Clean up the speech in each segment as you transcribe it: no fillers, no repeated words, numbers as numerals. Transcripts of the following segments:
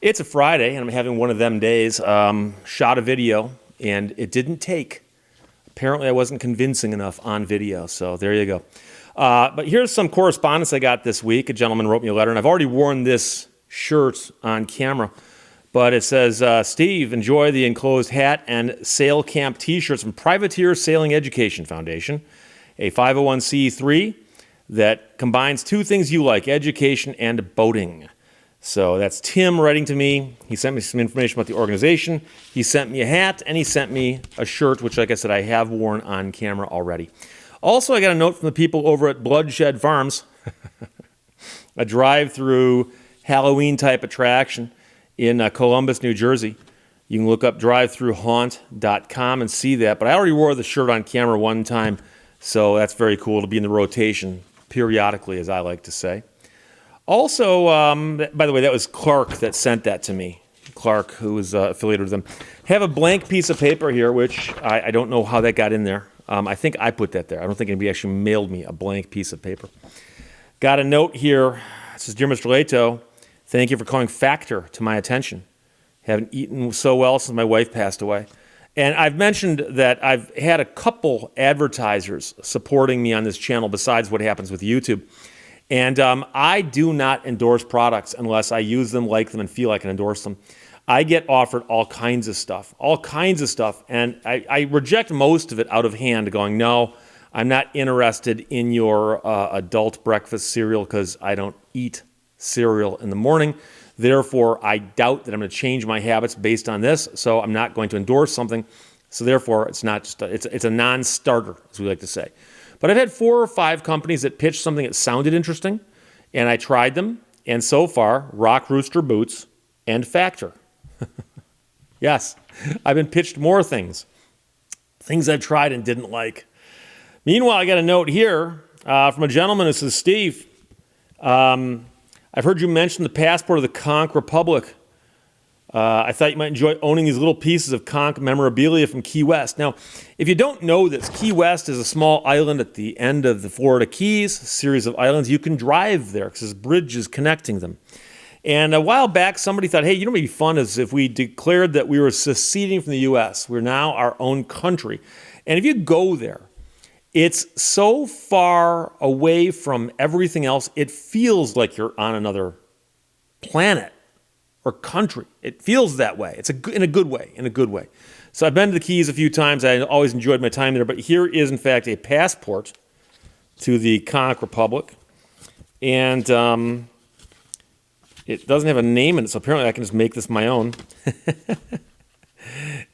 It's a Friday, and I'm having one of them days. Shot a video, and it didn't take. Apparently, I wasn't convincing enough on video, so there you go. But here's some correspondence I got this week. A gentleman wrote me a letter, and I've already worn this shirt on camera. But it says, Steve, enjoy the enclosed hat and sail camp T-shirts from Privateer Sailing Education Foundation, a 501c3 that combines two things you like, education and boating. So that's Tim writing to me. He sent me some information about the organization. He sent me a hat, and he sent me a shirt, which, like I said, I have worn on camera already. Also, I got a note from the people over at Bloodshed Farms, a drive-through Halloween-type attraction in Columbus, New Jersey. You can look up drivethroughhaunt.com and see that. But I already wore the shirt on camera one time, so that's very cool to be in the rotation periodically, as I like to say. Also, by the way, that was Clark that sent that to me. Clark, who is affiliated with them. Have a blank piece of paper here, which I don't know how that got in there. I think I put that there. I don't think anybody actually mailed me a blank piece of paper. Got a note here. It says, Dear Mr. Lehto, thank you for calling Factor to my attention. Haven't eaten so well since my wife passed away. And I've mentioned that I've had a couple advertisers supporting me on this channel besides what happens with YouTube. And I do not endorse products unless I use them, like them, and feel I can endorse them. I get offered all kinds of stuff, and I reject most of it out of hand, going, no, I'm not interested in your adult breakfast cereal because I don't eat cereal in the morning. Therefore, I doubt that I'm going to change my habits based on this, so I'm not going to endorse something. So therefore, it's not just it's a non-starter, as we like to say. But I've had 4 or 5 companies that pitched something that sounded interesting, and I tried them, and so far, Rock Rooster Boots and Factor. Yes, I've been pitched more things I've tried and didn't like. Meanwhile, I got a note here from a gentleman who says, Steve, I've heard you mention the passport of the Conch Republic. I thought you might enjoy owning these little pieces of conch memorabilia from Key West. Now, if you don't know this, Key West is a small island at the end of the Florida Keys, a series of islands. You can drive there because there's bridges connecting them. And a while back, somebody thought, hey, you know what would be fun is if we declared that we were seceding from the U.S. We're now our own country. And if you go there, it's so far away from everything else, it feels like you're on another planet or country. It feels that way. It's in a good way. So I've been to the Keys a few times. I always enjoyed my time there. But here is, in fact, a passport to the Conch Republic. And it doesn't have a name in it, so apparently I can just make this my own.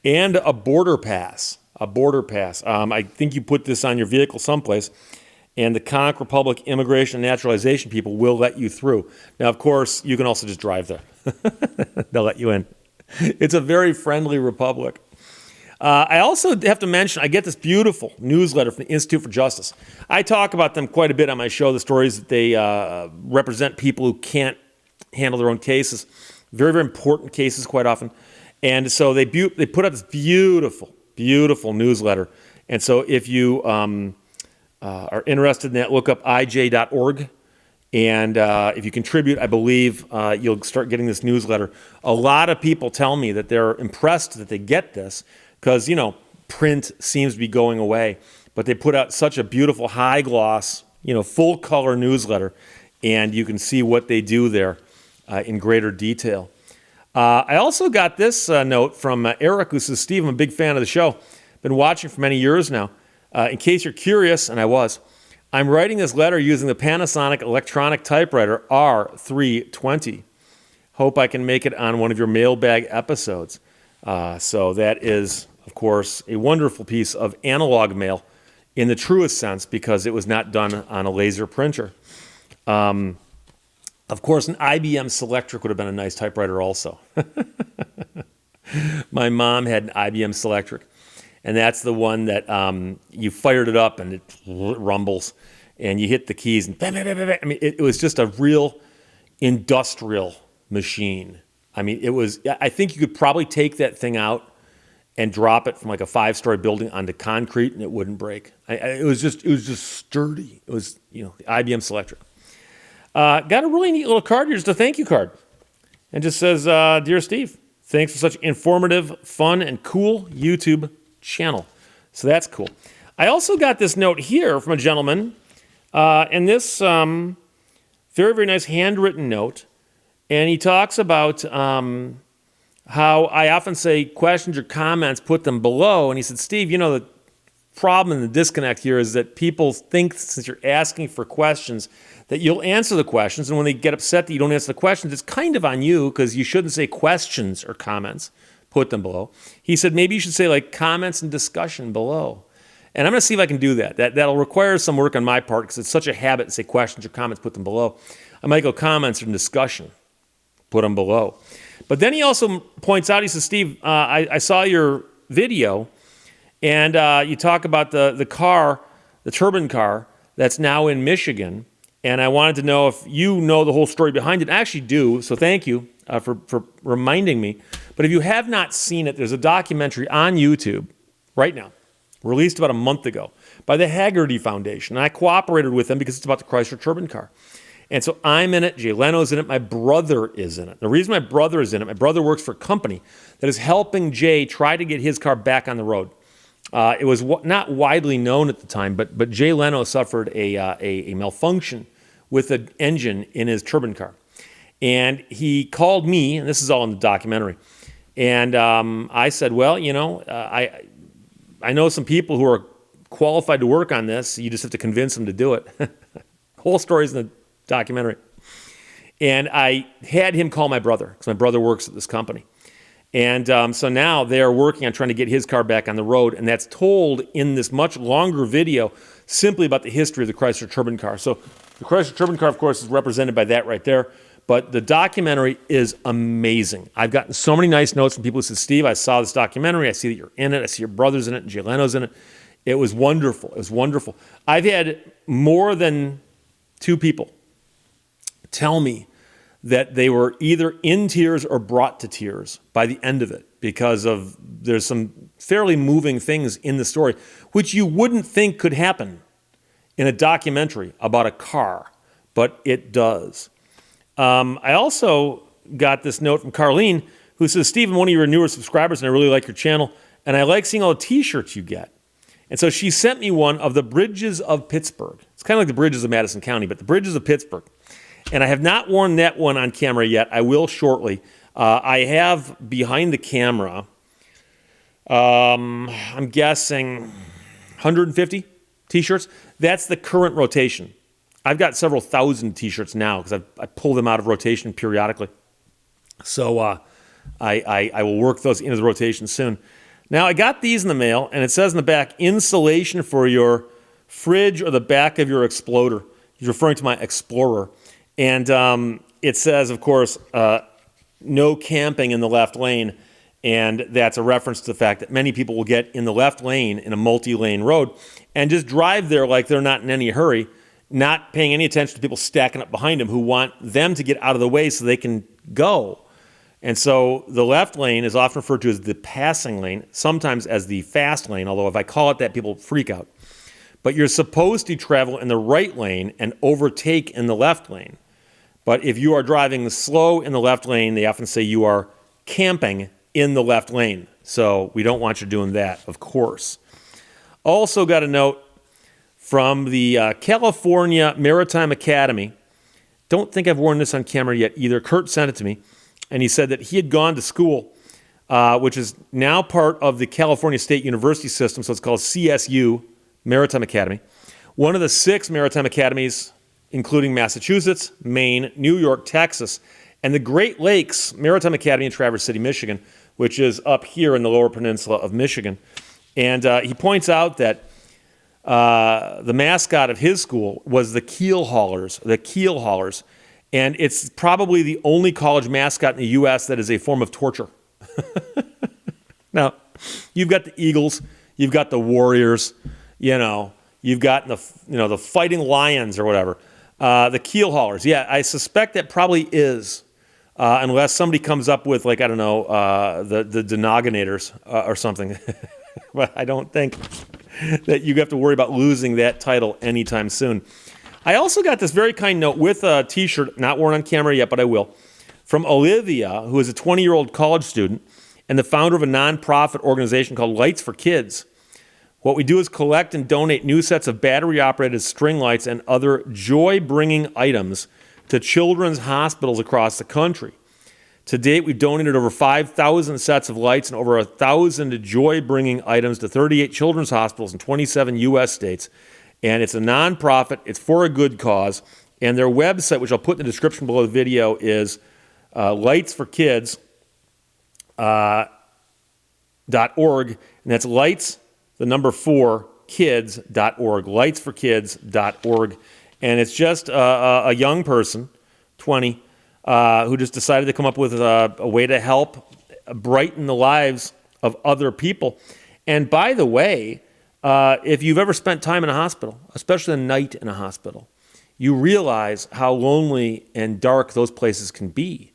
And a border pass. I think you put this on your vehicle someplace, and the Conch Republic Immigration and Naturalization people will let you through. Now, of course, you can also just drive there. They'll let you in. It's a very friendly republic. I also have to mention, I get this beautiful newsletter from the Institute for Justice. I talk about them quite a bit on my show, the stories that they represent people who can't handle their own cases. Very, very important cases quite often. And so they put out this beautiful newsletter. And so if you are interested in that, look up ij.org. And if you contribute, I believe you'll start getting this newsletter. A lot of people tell me that they're impressed that they get this because, print seems to be going away. But they put out such a beautiful high gloss, full color newsletter. And you can see what they do there in greater detail. I also got this note from Eric, who says, Steve, I'm a big fan of the show. Been watching for many years now. In case you're curious, and I was, I'm writing this letter using the Panasonic electronic typewriter R320. Hope I can make it on one of your mailbag episodes. So that is, of course, a wonderful piece of analog mail in the truest sense because it was not done on a laser printer. Of course, an IBM Selectric would have been a nice typewriter also. My mom had an IBM Selectric. And that's the one that you fired it up and it rumbles, and you hit the keys and bam, bam, bam, bam. I mean, it was just a real industrial machine. I mean, it was. I think you could probably take that thing out and drop it from like a 5-story building onto concrete, and it wouldn't break. It was just sturdy. It was the IBM Selectric. Got a really neat little card here, just a thank you card. and just says, Dear Steve, thanks for such informative, fun, and cool YouTube channel. So that's cool. I also got this note here from a gentleman, and this very, very nice handwritten note. And he talks about how I often say questions or comments, put them below. And he said, Steve, the problem and the disconnect here is that people think since you're asking for questions that you'll answer the questions. And when they get upset that you don't answer the questions, it's kind of on you because you shouldn't say questions or comments, put them below. He said, maybe you should say like comments and discussion below. And I'm going to see if I can do that. That'll require some work on my part because it's such a habit to say questions or comments, put them below. I might go comments and discussion, put them below. But then he also points out, he says, Steve, I saw your video, and you talk about the car, the turbine car, that's now in Michigan, and I wanted to know if you know the whole story behind it. I actually do, so thank you for reminding me. But if you have not seen it, there's a documentary on YouTube right now, released about a month ago, by the Haggerty Foundation. And I cooperated with them because it's about the Chrysler turbine car. And so I'm in it, Jay Leno's in it, my brother is in it. The reason my brother is in it, my brother works for a company that is helping Jay try to get his car back on the road. It was not widely known at the time, but Jay Leno suffered a malfunction with the engine in his turbine car. And he called me, and this is all in the documentary, and I said, well, I know some people who are qualified to work on this. You just have to convince them to do it. Whole story's in the documentary. And I had him call my brother because my brother works at this company. And so now they are working on trying to get his car back on the road, and that's told in this much longer video simply about the history of the Chrysler turbine car. So the Chrysler turbine car, of course, is represented by that right there, but the documentary is amazing. I've gotten so many nice notes from people who said, Steve, I saw this documentary, I see that you're in it, I see your brother's in it, and Jay Leno's in it. It was wonderful. It was wonderful. I've had more than 2 people tell me that they were either in tears or brought to tears by the end of it because there's some fairly moving things in the story, which you wouldn't think could happen in a documentary about a car, but it does. I also got this note from Carlene who says, Steve, I'm one of your newer subscribers and I really like your channel and I like seeing all the t-shirts you get. And so she sent me one of the bridges of Pittsburgh. It's kind of like the bridges of Madison County, but the bridges of Pittsburgh. And I have not worn that one on camera yet. I will shortly. I have behind the camera, I'm guessing 150 t-shirts. That's the current rotation. I've got several thousand t-shirts now because I pull them out of rotation periodically. So I will work those into the rotation soon. Now, I got these in the mail, and it says in the back, insulation for your fridge or the back of your Exploder. He's referring to my Explorer. And it says, of course, no camping in the left lane. And that's a reference to the fact that many people will get in the left lane in a multi-lane road and just drive there like they're not in any hurry, not paying any attention to people stacking up behind them who want them to get out of the way so they can go. And so the left lane is often referred to as the passing lane, sometimes as the fast lane, although if I call it that, people freak out. But you're supposed to travel in the right lane and overtake in the left lane. But if you are driving slow in the left lane, they often say you are camping in the left lane. So we don't want you doing that, of course. Also got a note from the California Maritime Academy. Don't think I've worn this on camera yet either. Kurt sent it to me. And he said that he had gone to school, which is now part of the California State University system. So it's called CSU, Maritime Academy. One of the 6 maritime academies, including Massachusetts, Maine, New York, Texas, and the Great Lakes Maritime Academy in Traverse City, Michigan, which is up here in the lower peninsula of Michigan. And he points out that the mascot of his school was the keel haulers, and it's probably the only college mascot in the U.S. that is a form of torture. Now, you've got the Eagles, you've got the Warriors, you've got the Fighting Lions or whatever. The keel haulers, yeah, I suspect that probably is, unless somebody comes up with the denoginators or something. But I don't think that you have to worry about losing that title anytime soon. I also got this very kind note with a t-shirt, not worn on camera yet, but I will, from Olivia, who is a 20-year-old college student and the founder of a nonprofit organization called Lights for Kids. What we do is collect and donate new sets of battery-operated string lights and other joy-bringing items to children's hospitals across the country. To date, we've donated over 5,000 sets of lights and over 1,000 joy-bringing items to 38 children's hospitals in 27 U.S. states. And it's a nonprofit. It's for a good cause. And their website, which I'll put in the description below the video, is lightsforkids.org. And that's lights, the number 4, kids.org, lightsforkids.org. And it's just a young person, 20, who just decided to come up with a way to help brighten the lives of other people. And by the way, if you've ever spent time in a hospital, especially a night in a hospital, you realize how lonely and dark those places can be.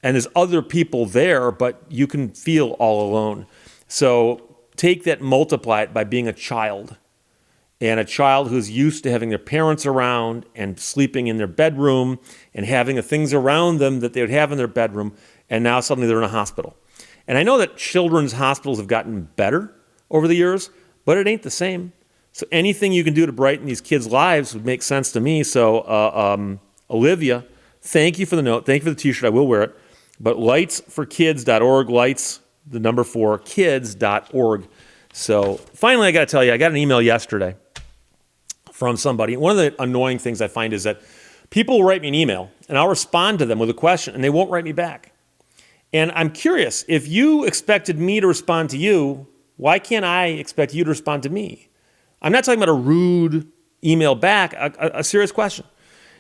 And there's other people there, but you can feel all alone. So take that, multiply it by being a child. And a child who's used to having their parents around and sleeping in their bedroom and having the things around them that they would have in their bedroom, and now suddenly they're in a hospital. And I know that children's hospitals have gotten better over the years, but it ain't the same. So anything you can do to brighten these kids' lives would make sense to me. So Olivia, thank you for the note. Thank you for the T-shirt. I will wear it. But lightsforkids.org, lights, the number 4, kids.org. So finally, I got to tell you, I got an email yesterday from somebody. One of the annoying things I find is that people will write me an email, and I'll respond to them with a question, and they won't write me back. And I'm curious, if you expected me to respond to you, why can't I expect you to respond to me? I'm not talking about a rude email back, a serious question.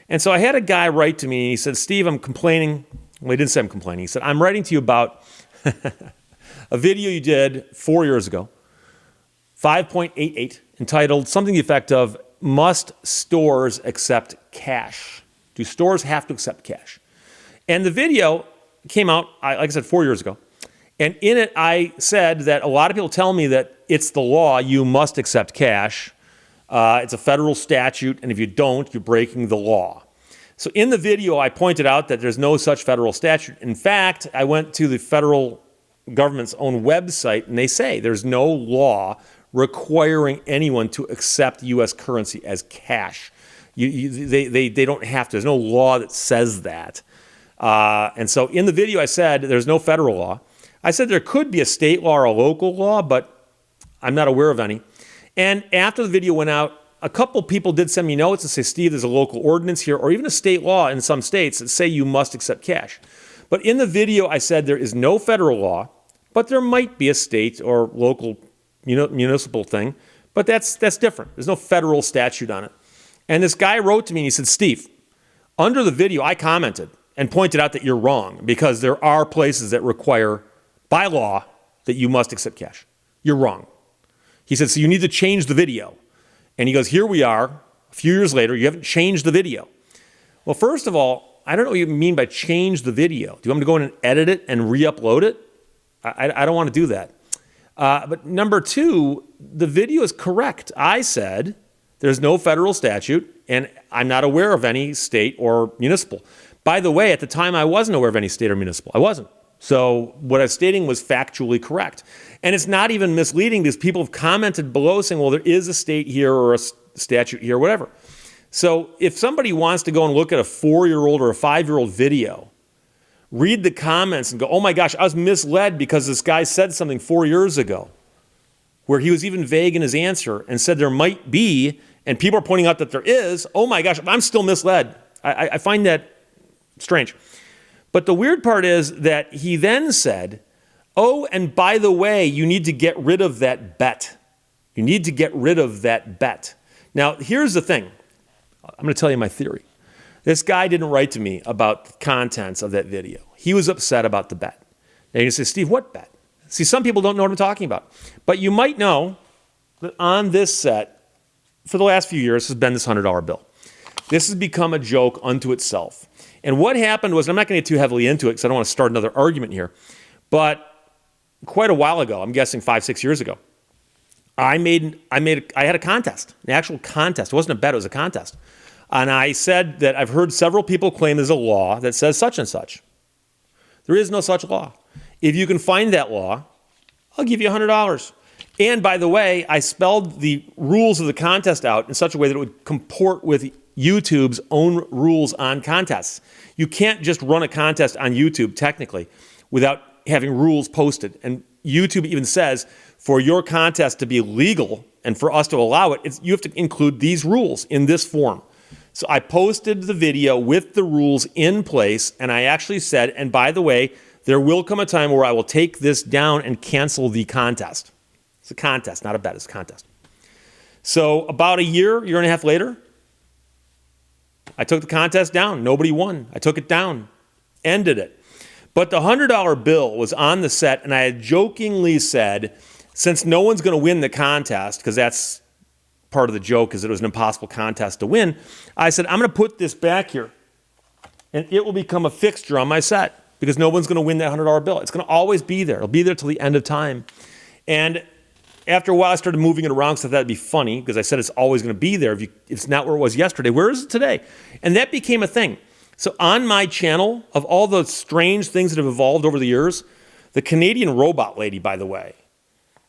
And so I had a guy write to me, and he said, Steve, I'm complaining. Well, he didn't say I'm complaining. He said, I'm writing to you about a video you did 4 years ago, 5.88, entitled something to the effect of, must stores accept cash? Do stores have to accept cash? And the video came out, like I said, 4 years ago. And in it, I said that a lot of people tell me that it's the law, you must accept cash. It's a federal statute, and if you don't, you're breaking the law. So in the video, I pointed out that there's no such federal statute. In fact, I went to the federal government's own website, and they say there's no law requiring anyone to accept U.S. currency as cash. They don't have to. There's no law that says that. And so in the video, I said there's no federal law. I said there could be a state law or a local law, but I'm not aware of any. And after the video went out, a couple people did send me notes and say, Steve, there's a local ordinance here, or even a state law in some states that say you must accept cash. But in the video, I said there is no federal law, but there might be a state or local municipal thing, but that's different. There's no federal statute on it. And this guy wrote to me and he said, Steve, under the video, I commented and pointed out that you're wrong because there are places that require by law that you must accept cash. You're wrong. He said, so you need to change the video. And he goes, here we are, a few years later, you haven't changed the video. Well, first of all, I don't know what you mean by change the video. Do you want me to go in and edit it and re-upload it? I don't want to do that. But number two, the video is correct. I said there's no federal statute, and I'm not aware of any state or municipal. By the way, at the time, I wasn't aware of any state or municipal. I wasn't. So what I was stating was factually correct. And it's not even misleading because people have commented below saying, well, there is a state here or a statute here, whatever. So if somebody wants to go and look at a 4-year-old or a 5-year-old video, read the comments and go, oh my gosh, I was misled because this guy said something 4 years ago where he was even vague in his answer and said there might be, and people are pointing out that there is. Oh my gosh, I'm still misled. I find that strange. But the weird part is that he then said, oh, and by the way, you need to get rid of that bet. You need to get rid of that bet. Now, here's the thing. I'm going to tell you my theory. This guy didn't write to me about the contents of that video. He was upset about the bet. Now, you say, Steve, what bet? See, some people don't know what I'm talking about. But you might know that on this set, for the last few years, has been this $100 bill. This has become a joke unto itself. And what happened was, and I'm not going to get too heavily into it because I don't want to start another argument here, but quite a while ago, I'm guessing 5-6 years ago, I had a contest, an actual contest. It wasn't a bet, it was a contest. And I said that I've heard several people claim there's a law that says such and such. There is no such law. If you can find that law, I'll give you $100. And by the way, I spelled the rules of the contest out in such a way that it would comport with YouTube's own rules on contests. You can't just run a contest on YouTube, technically, without having rules posted. And YouTube even says, for your contest to be legal and for us to allow it, you have to include these rules in this form. So I posted the video with the rules in place, and I actually said, and by the way, there will come a time where I will take this down and cancel the contest. It's a contest, not a bet, it's a contest. So about a year and a half later, I took the contest down. Nobody won. I took it down, ended it. But the $100 bill was on the set, and I had jokingly said, since no one's going to win the contest, because that's part of the joke, is that it was an impossible contest to win, I said, I'm going to put this back here, and it will become a fixture on my set, because no one's going to win that $100 bill. It's going to always be there. It'll be there till the end of time. And after a while, I started moving it around because I thought that'd be funny, because I said it's always going to be there. If it's not where it was yesterday, where is it today? And that became a thing. So on my channel, of all the strange things that have evolved over the years, the Canadian robot lady, by the way,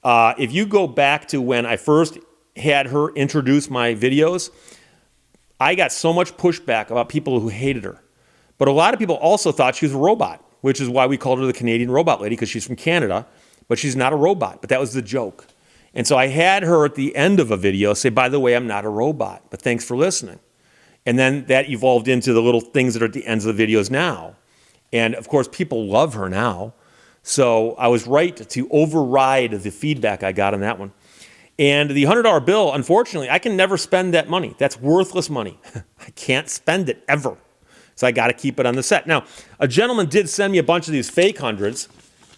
if you go back to when I first had her introduce my videos, I got so much pushback about people who hated her. But a lot of people also thought she was a robot, which is why we called her the Canadian robot lady, because she's from Canada, but she's not a robot. But that was the joke. And so I had her at the end of a video say, by the way, I'm not a robot, but thanks for listening. And then that evolved into the little things that are at the ends of the videos now. And of course, people love her now. So I was right to override the feedback I got on that one. And the $100 bill, unfortunately, I can never spend that money. That's worthless money. I can't spend it ever. So I got to keep it on the set. Now, a gentleman did send me a bunch of these fake hundreds,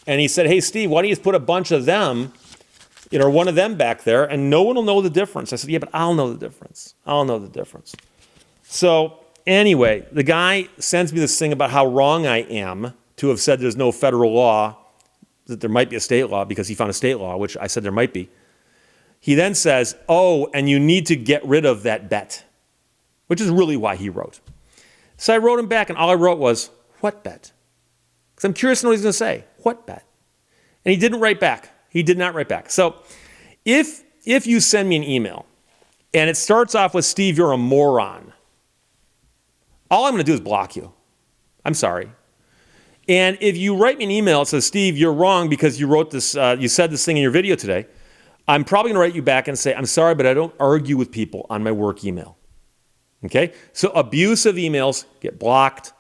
and he said, hey, Steve, why don't you just put a bunch of them, or one of them back there, and no one will know the difference. I said, yeah, but I'll know the difference. I'll know the difference. So anyway, the guy sends me this thing about how wrong I am to have said there's no federal law, that there might be a state law, because he found a state law, which I said there might be. He then says, oh, and you need to get rid of that bet, which is really why he wrote. So I wrote him back, and all I wrote was, what bet? Because I'm curious to know what he's going to say. What bet? And he didn't write back. He did not write back. So if you send me an email, and it starts off with, Steve, you're a moron, all I'm going to do is block you. I'm sorry. And if you write me an email that says, Steve, you're wrong because you wrote this, you said this thing in your video today, I'm probably going to write you back and say, I'm sorry, but I don't argue with people on my work email. Okay? So abusive emails get blocked.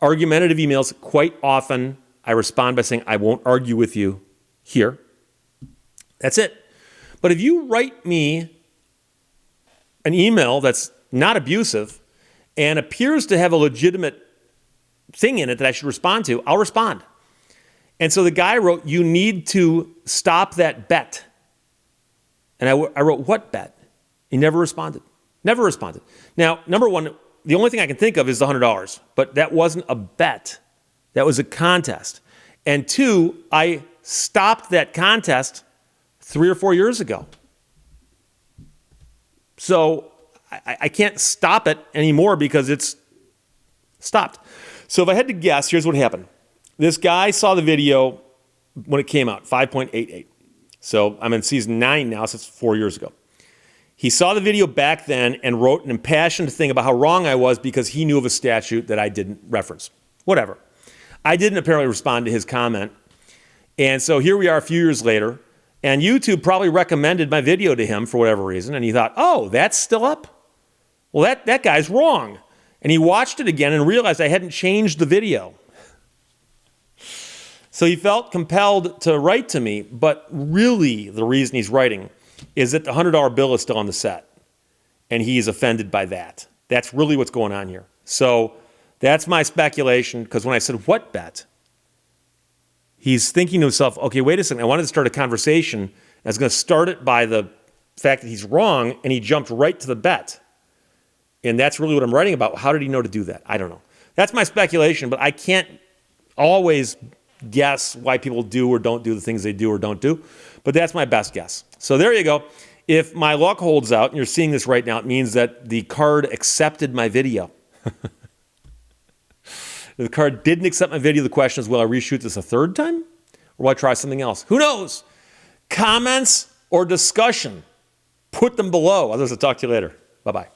Argumentative emails, quite often, I respond by saying, I won't argue with you here. That's it. But if you write me an email that's not abusive and appears to have a legitimate thing in it that I should respond to, I'll respond. And so the guy wrote, you need to stop that bet. And I wrote, what bet? He never responded. Never responded. Now, number one, the only thing I can think of is the $100, but that wasn't a bet. That was a contest. And two, I stopped that contest 3 or 4 years ago. So I can't stop it anymore because it's stopped. So if I had to guess, here's what happened. This guy saw the video when it came out, 5.88. So I'm in season 9 now, so it's 4 years ago. He saw the video back then and wrote an impassioned thing about how wrong I was because he knew of a statute that I didn't reference. Whatever. I didn't apparently respond to his comment. And so here we are a few years later, and YouTube probably recommended my video to him for whatever reason, and he thought, oh, that's still up? Well, that guy's wrong. And he watched it again and realized I hadn't changed the video. So he felt compelled to write to me, but really the reason he's writing is that the $100 bill is still on the set, and he's offended by that. That's really what's going on here. So that's my speculation, because when I said, what bet? He's thinking to himself, okay, wait a second, I wanted to start a conversation. I was going to start it by the fact that he's wrong, and he jumped right to the bet. And that's really what I'm writing about. How did he know to do that? I don't know. That's my speculation, but I can't always guess why people do or don't do the things they do or don't do. But that's my best guess. So there you go. If my luck holds out, and you're seeing this right now, it means that the card accepted my video. If the car didn't accept my video, the question is, will I reshoot this a third time? Or will I try something else? Who knows? Comments or discussion, put them below. Others will talk to you later. Bye-bye.